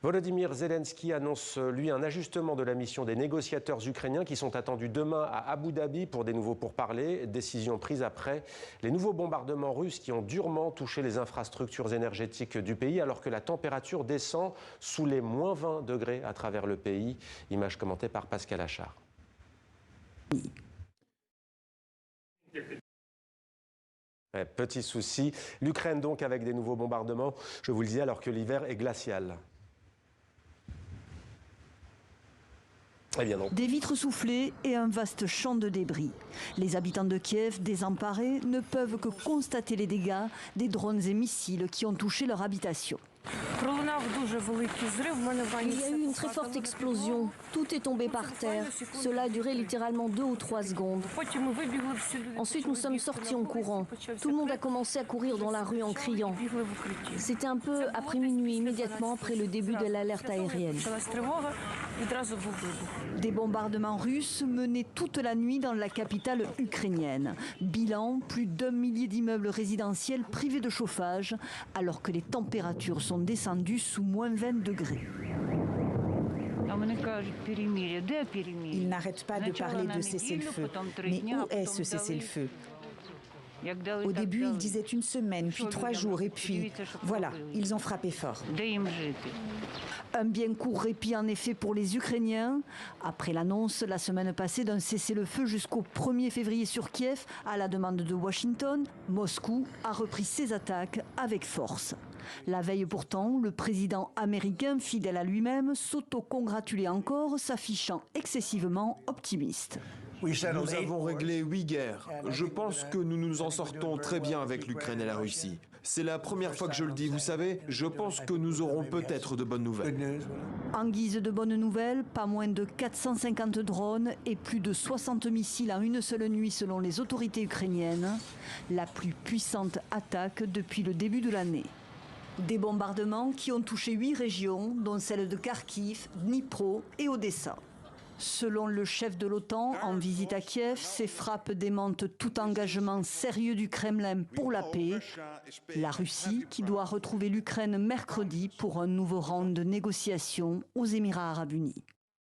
Volodymyr Zelensky annonce, lui, un ajustement de la mission des négociateurs ukrainiens qui sont attendus demain à Abu Dhabi pour des nouveaux pourparlers. Décision prise après les nouveaux bombardements russes qui ont durement touché les infrastructures énergétiques du pays alors que la température descend sous les moins 20 degrés à travers le pays. Image commentée par Pascal Achard. Petit souci. L'Ukraine donc avec des nouveaux bombardements, je vous le disais, alors que l'hiver est glacial. Des vitres soufflées et un vaste champ de débris. Les habitants de Kiev, désemparés, ne peuvent que constater les dégâts des drones et missiles qui ont touché leur habitation. Il y a eu une très forte explosion. Tout est tombé par terre. Cela a duré littéralement 2 ou 3 secondes. Ensuite, nous sommes sortis en courant. Tout le monde a commencé à courir dans la rue en criant. C'était un peu après minuit, immédiatement après le début de l'alerte aérienne. Des bombardements russes menés toute la nuit dans la capitale ukrainienne. Bilan, plus d'1 millier d'immeubles résidentiels privés de chauffage, alors que les températures sont descendues sous moins 20 degrés. Ils n'arrêtent pas de parler de cessez-le-feu. Mais où est ce cessez-le-feu ? Au début, ils disaient 1 semaine, puis 3 jours, et puis voilà, ils ont frappé fort. Un bien court répit en effet pour les Ukrainiens. Après l'annonce la semaine passée d'un cessez-le-feu jusqu'au 1er février sur Kiev, à la demande de Washington, Moscou a repris ses attaques avec force. La veille pourtant, le président américain, fidèle à lui-même, s'auto-congratulait encore, s'affichant excessivement optimiste. Nous avons réglé 8 guerres. Je pense que nous nous en sortons très bien avec l'Ukraine et la Russie. C'est la première fois que je le dis, vous savez, je pense que nous aurons peut-être de bonnes nouvelles. En guise de bonnes nouvelles, pas moins de 450 drones et plus de 60 missiles en une seule nuit selon les autorités ukrainiennes. La plus puissante attaque depuis le début de l'année. Des bombardements qui ont touché 8 régions, dont celles de Kharkiv, Dnipro et Odessa. Selon le chef de l'OTAN, en visite à Kiev, ces frappes démentent tout engagement sérieux du Kremlin pour la paix. La Russie qui doit retrouver l'Ukraine mercredi pour un nouveau round de négociations aux Émirats arabes unis.